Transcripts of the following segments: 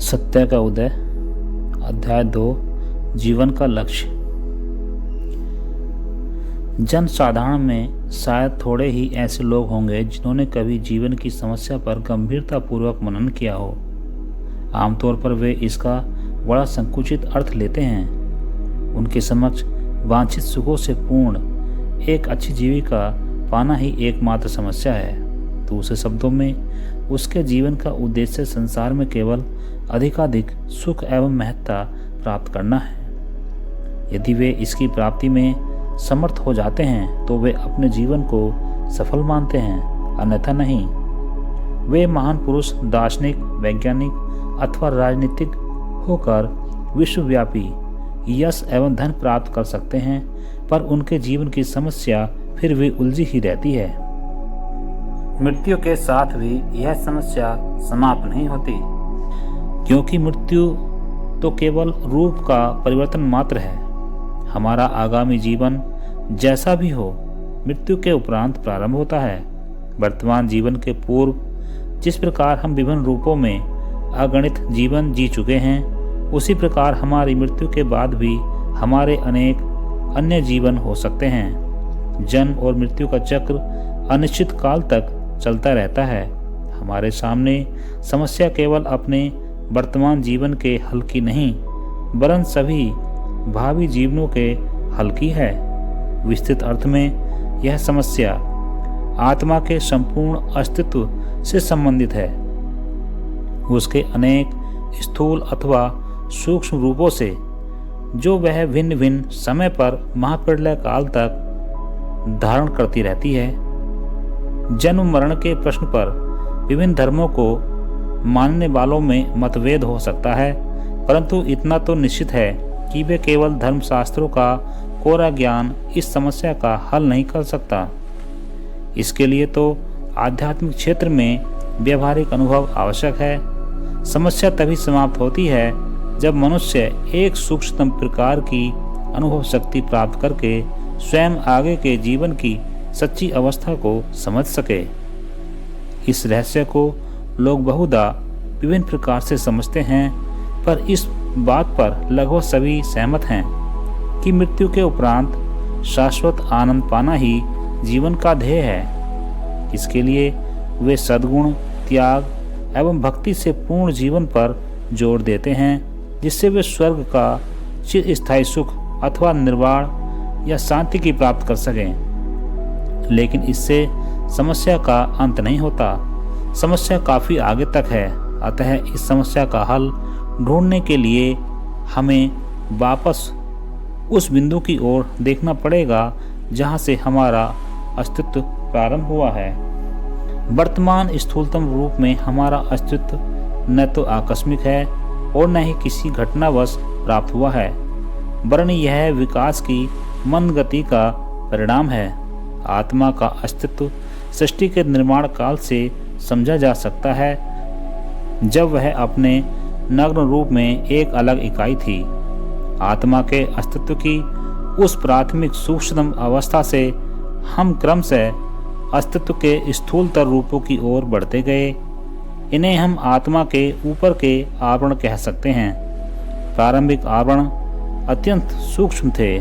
सत्य का उदय। अध्याय 2। जीवन का लक्ष्य। जन साधारण में शायद थोड़े ही ऐसे लोग होंगे जिन्होंने कभी जीवन की समस्या पर गंभीरतापूर्वक मनन किया हो। आमतौर पर वे इसका बड़ा संकुचित अर्थ लेते हैं। उनके समक्ष वांछित सुखों से पूर्ण एक अच्छी जीविका पाना ही एकमात्र समस्या है। दूसरे शब्दों में उसके जीवन का उद्देश्य संसार में केवल अधिकाधिक सुख एवं महत्ता प्राप्त करना है। यदि वे इसकी प्राप्ति में समर्थ हो जाते हैं तो वे अपने जीवन को सफल मानते हैं, अन्यथा नहीं। वे महान पुरुष, दार्शनिक, वैज्ञानिक अथवा राजनीतिक होकर विश्वव्यापी यश एवं धन प्राप्त कर सकते हैं, पर उनके जीवन की समस्या फिर भी उलझी ही रहती है। मृत्यु के साथ भी यह समस्या समाप्त नहीं होती, क्योंकि मृत्यु तो केवल रूप का परिवर्तन मात्र है। हमारा आगामी जीवन जैसा भी हो, मृत्यु के उपरांत प्रारंभ होता है। वर्तमान जीवन के पूर्व जिस प्रकार हम विभिन्न रूपों में अगणित जीवन जी चुके हैं, उसी प्रकार हमारी मृत्यु के बाद भी हमारे अनेक अन्य जीवन हो सकते हैं। जन्म और मृत्यु का चक्र अनिश्चित काल तक चलता रहता है। हमारे सामने समस्या केवल अपने वर्तमान जीवन के हल की नहीं, वरन सभी भावी जीवनों के हल की है। विस्तृत अर्थ में यह समस्या आत्मा के संपूर्ण अस्तित्व से संबंधित है, उसके अनेक स्थूल अथवा सूक्ष्म रूपों से, जो वह भिन्न भिन्न समय पर महाप्रलय काल तक धारण करती रहती है। जन्म मरण के प्रश्न पर विभिन्न धर्मों को मानने वालों में मतभेद हो सकता है, परंतु इतना तो निश्चित है कि वे केवल धर्मशास्त्रों का कोरा ज्ञान इस समस्या का हल नहीं कर सकता। इसके लिए तो आध्यात्मिक क्षेत्र में व्यवहारिक अनुभव आवश्यक है। समस्या तभी समाप्त होती है जब मनुष्य एक सूक्ष्मतम प्रकार की अनुभव शक्ति प्राप्त करके स्वयं आगे के जीवन की सच्ची अवस्था को समझ सके। इस रहस्य को लोग बहुधा विभिन्न प्रकार से समझते हैं, पर इस बात पर लगभग सभी सहमत हैं कि मृत्यु के उपरांत शाश्वत आनंद पाना ही जीवन का ध्येय है। इसके लिए वे सद्गुण, त्याग एवं भक्ति से पूर्ण जीवन पर जोर देते हैं, जिससे वे स्वर्ग का चिरस्थायी सुख अथवा निर्वाण या शांति की प्राप्त कर सकें। लेकिन इससे समस्या का अंत नहीं होता। समस्या काफ़ी आगे तक है। अतः इस समस्या का हल ढूंढने के लिए हमें वापस उस बिंदु की ओर देखना पड़ेगा जहां से हमारा अस्तित्व प्रारंभ हुआ है। वर्तमान स्थूलतम रूप में हमारा अस्तित्व न तो आकस्मिक है और न ही किसी घटनावश प्राप्त हुआ है, वरन यह विकास की मंद गति का परिणाम है। आत्मा का अस्तित्व सृष्टि के निर्माण काल से समझा जा सकता है, जब वह अपने नग्न रूप में एक अलग इकाई थी। आत्मा के अस्तित्व की उस प्राथमिक सूक्ष्मतम अवस्था से हम क्रमशः अस्तित्व के स्थूलतर रूपों की ओर बढ़ते गए। इन्हें हम आत्मा के ऊपर के आवरण कह सकते हैं। प्रारंभिक आवरण अत्यंत सूक्ष्म थे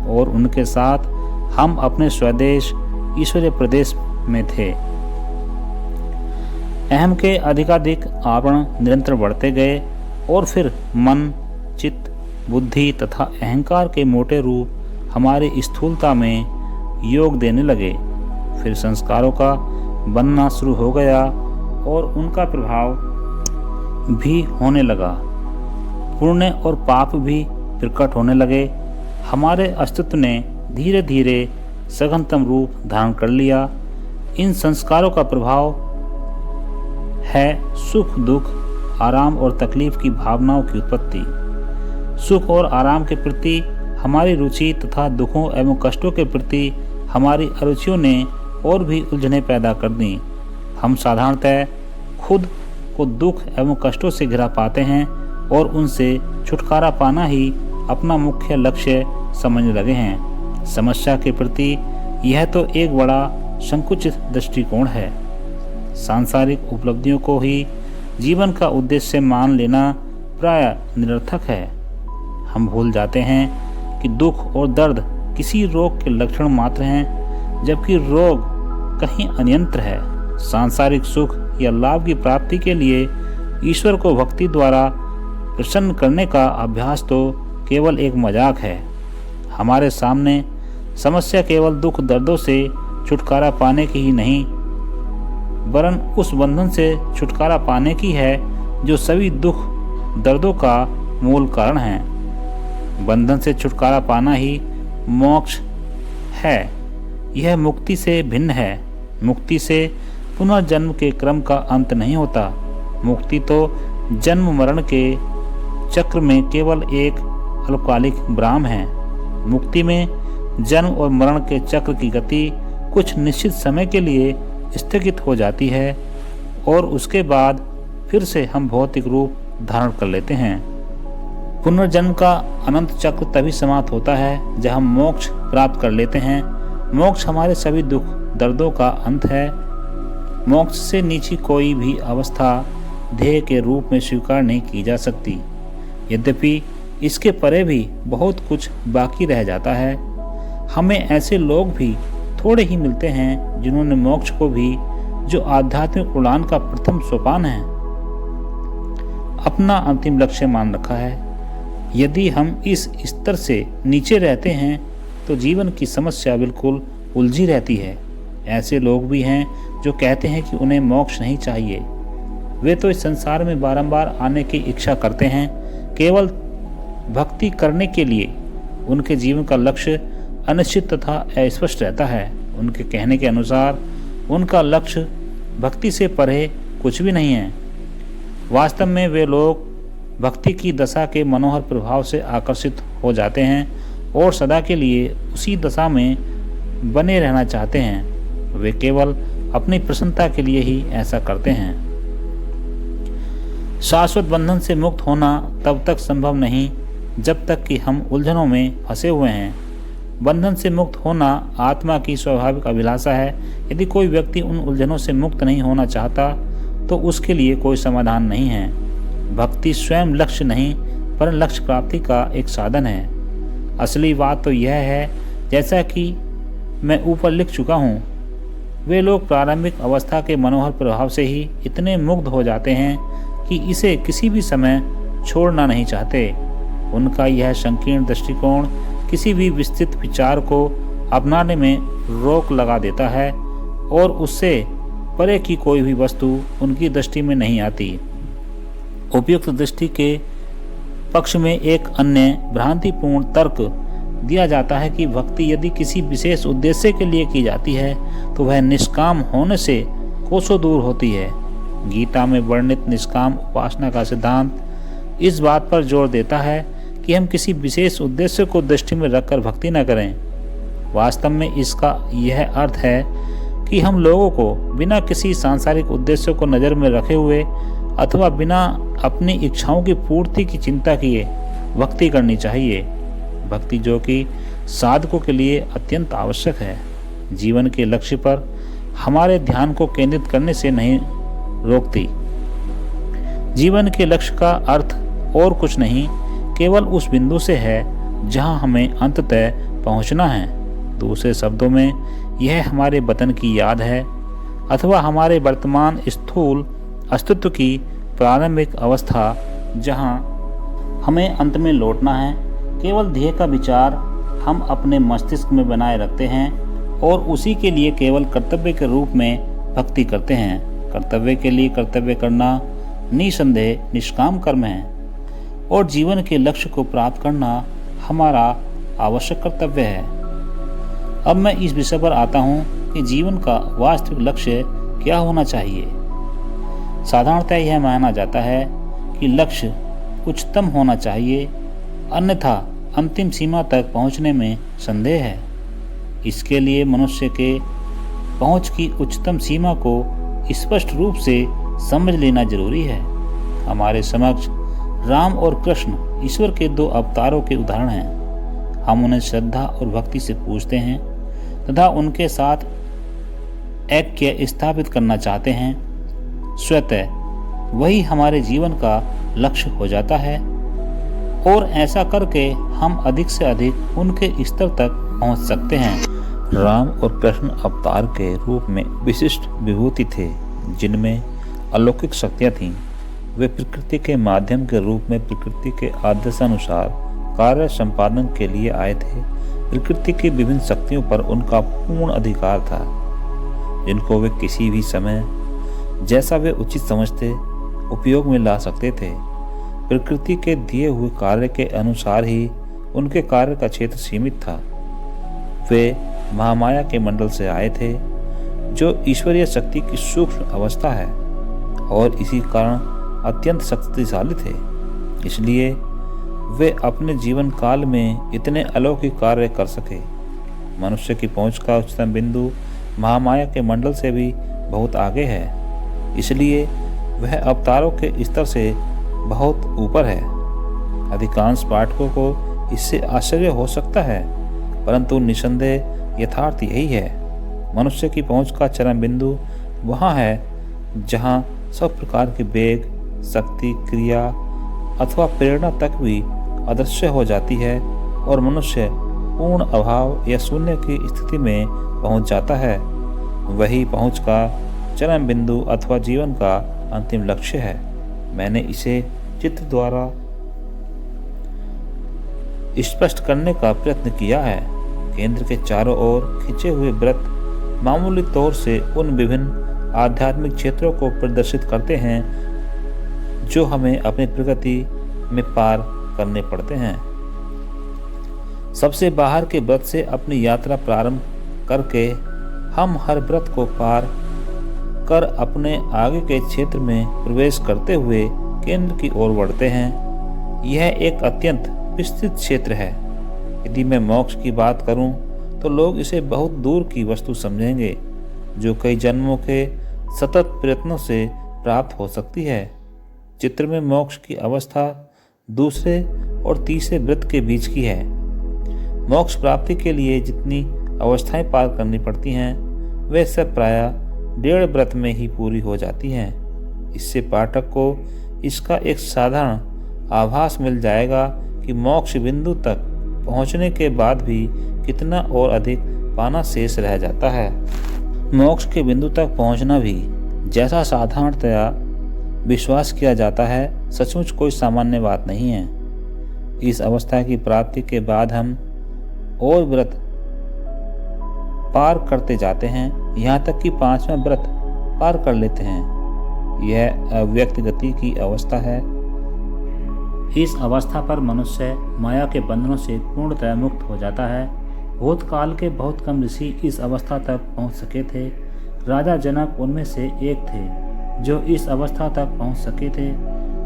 और उनके साथ हम अपने स्वदेश ईश्वरीय प्रदेश में थे। अहम के अधिकाधिक आवरण निरंतर बढ़ते गए और फिर मन, चित्त, बुद्धि तथा अहंकार के मोटे रूप हमारी स्थूलता में योग देने लगे। फिर संस्कारों का बनना शुरू हो गया और उनका प्रभाव भी होने लगा। पुण्य और पाप भी प्रकट होने लगे। हमारे अस्तित्व ने धीरे धीरे सघनतम रूप धारण कर लिया। इन संस्कारों का प्रभाव है सुख, दुख, आराम और तकलीफ की भावनाओं की उत्पत्ति। सुख और आराम के प्रति हमारी रुचि तथा दुखों एवं कष्टों के प्रति हमारी अरुचियों ने और भी उलझनें पैदा कर दी। हम साधारणतः खुद को दुख एवं कष्टों से घिरा पाते हैं और उनसे छुटकारा पाना ही अपना मुख्य लक्ष्य समझने लगे हैं। समस्या के प्रति यह तो एक बड़ा संकुचित दृष्टिकोण है। सांसारिक उपलब्धियों को ही जीवन का उद्देश्य मान लेना प्राय निरर्थक है। हम भूल जाते हैं कि दुख और दर्द किसी रोग के लक्षण मात्र हैं, जबकि रोग कहीं अन्यंत्र है। सांसारिक सुख या लाभ की प्राप्ति के लिए ईश्वर को भक्ति द्वारा प्रसन्न करने का अभ्यास तो केवल एक मजाक है। हमारे सामने समस्या केवल दुख दर्दों से छुटकारा पाने की ही नहीं, वरन उस बंधन से छुटकारा पाने की है जो सभी दुख दर्दों का मूल कारण है। बंधन से छुटकारा पाना ही मोक्ष है। यह मुक्ति से भिन्न है। मुक्ति से पुनर्जन्म के क्रम का अंत नहीं होता। मुक्ति तो जन्म मरण के चक्र में केवल एक अल्पकालिक विराम है। मुक्ति में जन्म और मरण के चक्र की गति कुछ निश्चित समय के लिए स्थगित हो जाती है और उसके बाद फिर से हम भौतिक रूप धारण कर लेते हैं। पुनर्जन्म का अनंत चक्र तभी समाप्त होता है जब हम मोक्ष प्राप्त कर लेते हैं। मोक्ष हमारे सभी दुख दर्दों का अंत है। मोक्ष से नीचे कोई भी अवस्था ध्येय के रूप में स्वीकार नहीं की जा सकती। यद्यपि इसके परे भी बहुत कुछ बाकी रह जाता है। हमें ऐसे लोग भी थोड़े ही मिलते हैं जिन्होंने मोक्ष को भी, जो आध्यात्मिक उड़ान का प्रथम सोपान है, अपना अंतिम लक्ष्य मान रखा है। यदि हम इस स्तर से नीचे रहते हैं तो जीवन की समस्या बिल्कुल उलझी रहती है। ऐसे लोग भी हैं जो कहते हैं कि उन्हें मोक्ष नहीं चाहिए। वे तो इस संसार में बारंबार आने की इच्छा करते हैं, केवल भक्ति करने के लिए। उनके जीवन का लक्ष्य अनिश्चित तथा अस्पष्ट रहता है। उनके कहने के अनुसार उनका लक्ष्य भक्ति से परे कुछ भी नहीं है। वास्तव में वे लोग भक्ति की दशा के मनोहर प्रभाव से आकर्षित हो जाते हैं और सदा के लिए उसी दशा में बने रहना चाहते हैं। वे केवल अपनी प्रसन्नता के लिए ही ऐसा करते हैं। शाश्वत बंधन से मुक्त होना तब तक संभव नहीं जब तक कि हम उलझनों में फंसे हुए हैं। बंधन से मुक्त होना आत्मा की स्वाभाविक अभिलाषा है। यदि कोई व्यक्ति उन उलझनों से मुक्त नहीं होना चाहता तो उसके लिए कोई समाधान नहीं है। भक्ति स्वयं लक्ष्य नहीं, पर लक्ष्य प्राप्ति का एक साधन है। असली बात तो यह है, जैसा कि मैं ऊपर लिख चुका हूँ, वे लोग प्रारंभिक अवस्था के मनोहर प्रभाव से ही इतने मुग्ध हो जाते हैं कि इसे किसी भी समय छोड़ना नहीं चाहते। उनका यह संकीर्ण दृष्टिकोण किसी भी विस्तृत विचार को अपनाने में रोक लगा देता है और उससे परे की कोई भी वस्तु उनकी दृष्टि में नहीं आती। उपयुक्त दृष्टि के पक्ष में एक अन्य भ्रांतिपूर्ण तर्क दिया जाता है कि भक्ति यदि किसी विशेष उद्देश्य के लिए की जाती है तो वह निष्काम होने से कोसों दूर होती है। गीता में वर्णित निष्काम उपासना का सिद्धांत इस बात पर जोर देता है कि हम किसी विशेष उद्देश्य को दृष्टि में रखकर भक्ति न करें। वास्तव में इसका यह अर्थ है कि हम लोगों को बिना किसी सांसारिक उद्देश्य को नज़र में रखे हुए अथवा बिना अपनी इच्छाओं की पूर्ति की चिंता किए भक्ति करनी चाहिए। भक्ति जो कि साधकों के लिए अत्यंत आवश्यक है, जीवन के लक्ष्य पर हमारे ध्यान को केंद्रित करने से नहीं रोकती। जीवन के लक्ष्य का अर्थ और कुछ नहीं, केवल उस बिंदु से है जहां हमें अंततः पहुंचना है। दूसरे शब्दों में यह हमारे वतन की याद है अथवा हमारे वर्तमान स्थूल अस्तित्व की प्रारंभिक अवस्था जहां हमें अंत में लौटना है। केवल ध्येय का विचार हम अपने मस्तिष्क में बनाए रखते हैं और उसी के लिए केवल कर्तव्य के रूप में भक्ति करते हैं। कर्तव्य के लिए कर्तव्य करना निसंदेह निष्काम कर्म है और जीवन के लक्ष्य को प्राप्त करना हमारा आवश्यक कर्तव्य है। अब मैं इस विषय पर आता हूँ कि जीवन का वास्तविक लक्ष्य क्या होना चाहिए। साधारणतः यह माना जाता है कि लक्ष्य उच्चतम होना चाहिए, अन्यथा अंतिम सीमा तक पहुँचने में संदेह है। इसके लिए मनुष्य के पहुँच की उच्चतम सीमा को स्पष्ट रूप से समझ लेना जरूरी है। हमारे समक्ष राम और कृष्ण ईश्वर के दो अवतारों के उदाहरण हैं। हम उन्हें श्रद्धा और भक्ति से पूजते हैं तथा उनके साथ ऐक्य स्थापित करना चाहते हैं। स्वतः वही हमारे जीवन का लक्ष्य हो जाता है और ऐसा करके हम अधिक से अधिक उनके स्तर तक पहुंच सकते हैं। राम और कृष्ण अवतार के रूप में विशिष्ट विभूति थे जिनमें अलौकिक शक्तियां थीं। वे प्रकृति के माध्यम के रूप में प्रकृति के आदेशानुसार कार्य संपादन के लिए आए थे। प्रकृति की विभिन्न शक्तियों पर उनका पूर्ण अधिकार था जिनको वे किसी भी समय जैसा वे उचित समझते उपयोग में ला सकते थे। प्रकृति के दिए हुए कार्य के अनुसार ही उनके कार्य का क्षेत्र सीमित था। वे महामाया के मंडल से आए थे जो ईश्वरीय शक्ति की सूक्ष्म अवस्था है और इसी कारण अत्यंत शक्तिशाली थे। इसलिए वे अपने जीवन काल में इतने अलौकिक कार्य कर सके। मनुष्य की पहुंच का उच्चतम बिंदु महामाया के मंडल से भी बहुत आगे है, इसलिए वह अवतारों के स्तर से बहुत ऊपर है। अधिकांश पाठकों को इससे आश्चर्य हो सकता है, परंतु निसंदेह यथार्थ यही है। मनुष्य की पहुंच का चरम बिंदु वहाँ है जहाँ सब प्रकार के वेग, शक्ति, क्रिया अथवा प्रेरणा तक भी अदृश्य हो जाती है और मनुष्य पूर्ण अभाव या शून्य की स्थिति में पहुंच जाता है। वही पहुंच का चरम बिंदु अथवा जीवन का अंतिम लक्ष्य है। मैंने इसे चित्र द्वारा स्पष्ट करने का प्रयत्न किया है। केंद्र के चारों ओर खिंचे हुए वृत्त मामूली तौर से उन विभिन्न आध्यात्मिक क्षेत्रों को प्रदर्शित करते हैं जो हमें अपनी प्रगति में पार करने पड़ते हैं। सबसे बाहर के व्रत से अपनी यात्रा प्रारंभ करके हम हर व्रत को पार कर अपने आगे के क्षेत्र में प्रवेश करते हुए केंद्र की ओर बढ़ते हैं। यह एक अत्यंत विस्तृत क्षेत्र है। यदि मैं मोक्ष की बात करूं तो लोग इसे बहुत दूर की वस्तु समझेंगे जो कई जन्मों के सतत प्रयत्नों से प्राप्त हो सकती है। चित्र में मोक्ष की अवस्था दूसरे और तीसरे व्रत के बीच की है। मोक्ष प्राप्ति के लिए जितनी अवस्थाएं पार करनी पड़ती हैं वे सब प्रायः 1.5 व्रत में ही पूरी हो जाती हैं। इससे पाठक को इसका एक साधारण आभास मिल जाएगा कि मोक्ष बिंदु तक पहुंचने के बाद भी कितना और अधिक पाना शेष रह जाता है। मोक्ष के बिंदु तक पहुंचना भी जैसा साधारणतया विश्वास किया जाता है सचमुच कोई सामान्य बात नहीं है। इस अवस्था की प्राप्ति के बाद हम और व्रत पार करते जाते हैं, यहाँ तक कि 5वां व्रत पार कर लेते हैं। यह अव्यक्त गति की अवस्था है। इस अवस्था पर मनुष्य माया के बंधनों से पूर्णतः मुक्त हो जाता है। भूतकाल के बहुत कम ऋषि इस अवस्था तक पहुँच सके थे। राजा जनक उनमें से एक थे जो इस अवस्था तक पहुँच सके थे।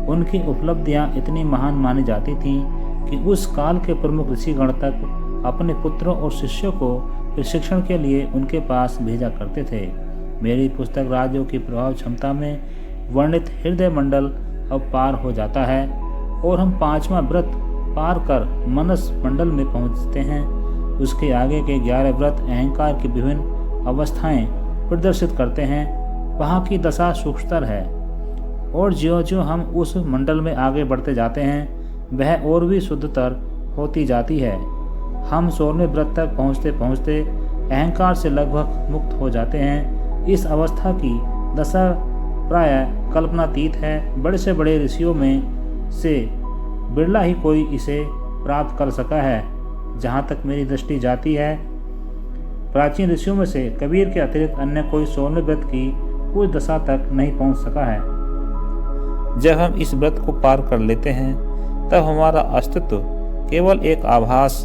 उनकी उपलब्धियाँ इतनी महान मानी जाती थीं कि उस काल के प्रमुख ऋषिगण तक अपने पुत्रों और शिष्यों को प्रशिक्षण के लिए उनके पास भेजा करते थे। मेरी पुस्तक राजयोग की प्रभाव क्षमता में वर्णित हृदय मंडल अब पार हो जाता है और हम 5वां व्रत पार कर मनस मंडल में पहुंचते हैं। उसके आगे के 11 व्रत अहंकार की विभिन्न अवस्थाएं प्रदर्शित करते हैं। वहाँ की दशा सूक्ष्मतर है और ज्यों-ज्यों हम उस मंडल में आगे बढ़ते जाते हैं वह और भी शुद्धतर होती जाती है। हम 16वें व्रत तक पहुँचते पहुँचते अहंकार से लगभग मुक्त हो जाते हैं। इस अवस्था की दशा प्रायः कल्पनातीत है। बड़े से बड़े ऋषियों में से बिरला ही कोई इसे प्राप्त कर सका है। जहाँ तक मेरी दृष्टि जाती है, प्राचीन ऋषियों में से कबीर के अतिरिक्त अन्य कोई 16वें व्रत की उस दशा तक नहीं पहुँच सका है। जब हम इस व्रत को पार कर लेते हैं तब हमारा अस्तित्व केवल एक आभास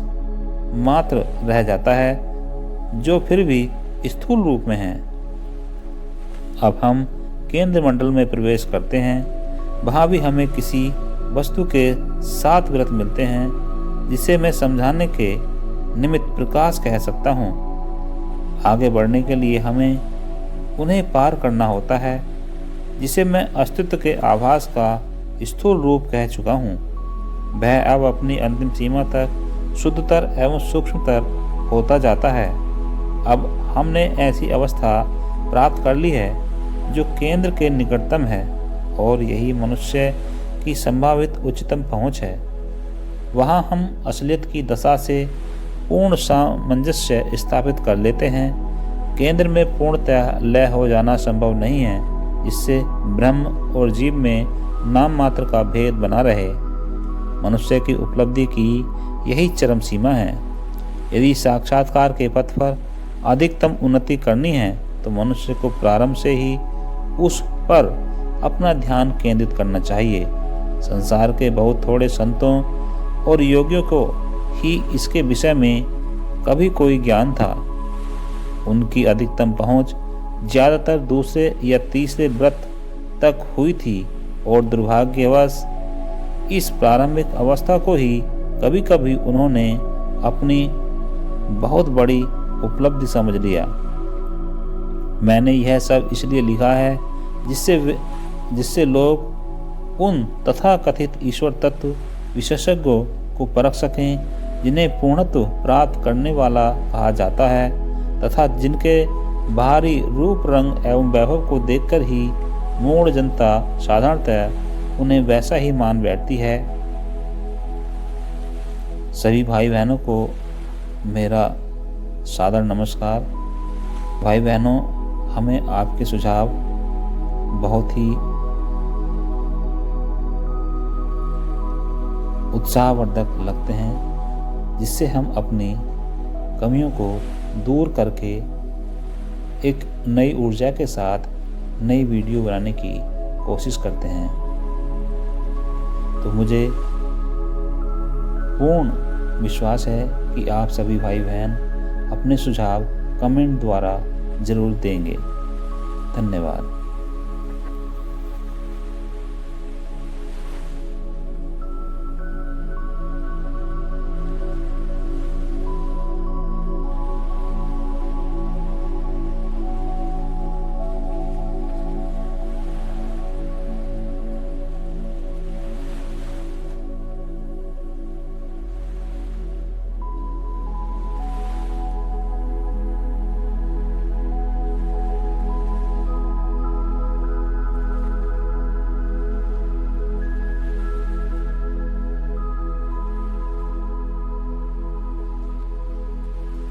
मात्र रह जाता है जो फिर भी स्थूल रूप में है। अब हम केंद्र मंडल में प्रवेश करते हैं। वहाँ भी हमें किसी वस्तु के 7 व्रत मिलते हैं जिसे मैं समझाने के निमित्त प्रकाश कह सकता हूँ। आगे बढ़ने के लिए हमें उन्हें पार करना होता है जिसे मैं अस्तित्व के आभास का स्थूल रूप कह चुका हूँ। वह अब अपनी अंतिम सीमा तक शुद्धतर एवं सूक्ष्मतर होता जाता है। अब हमने ऐसी अवस्था प्राप्त कर ली है जो केंद्र के निकटतम है और यही मनुष्य की संभावित उच्चतम पहुंच है। वहां हम असलियत की दशा से पूर्ण सामंजस्य स्थापित कर लेते हैं। केंद्र में पूर्णतः लय हो जाना संभव नहीं है, जिससे ब्रह्म और जीव में नाम मात्र का भेद बना रहे। मनुष्य की उपलब्धि की यही चरम सीमा है। यदि साक्षात्कार के पथ पर अधिकतम उन्नति करनी है तो मनुष्य को प्रारंभ से ही उस पर अपना ध्यान केंद्रित करना चाहिए। संसार के बहुत थोड़े संतों और योगियों को ही इसके विषय में कभी कोई ज्ञान था। उनकी अधिकतम पहुंच ज़्यादातर दूसरे या तीसरे व्रत तक हुई थी और दुर्भाग्यवश इस प्रारंभिक अवस्था को ही कभी कभी उन्होंने अपनी बहुत बड़ी उपलब्धि समझ लिया। मैंने यह सब इसलिए लिखा है जिससे लोग उन तथाकथित ईश्वर तत्व विशेषज्ञों को परख सकें जिन्हें पूर्णत्व प्राप्त करने वाला कहा जाता है तथा जिनके बाहरी रूप रंग एवं वैभव को देखकर ही मूढ़ जनता साधारणतः उन्हें वैसा ही मान बैठती है। सभी भाई बहनों को मेरा सादर नमस्कार। भाई बहनों, हमें आपके सुझाव बहुत ही उत्साहवर्धक लगते हैं, जिससे हम अपनी कमियों को दूर करके एक नई ऊर्जा के साथ नई वीडियो बनाने की कोशिश करते हैं। तो मुझे पूर्ण विश्वास है कि आप सभी भाई बहन अपने सुझाव कमेंट द्वारा ज़रूर देंगे। धन्यवाद।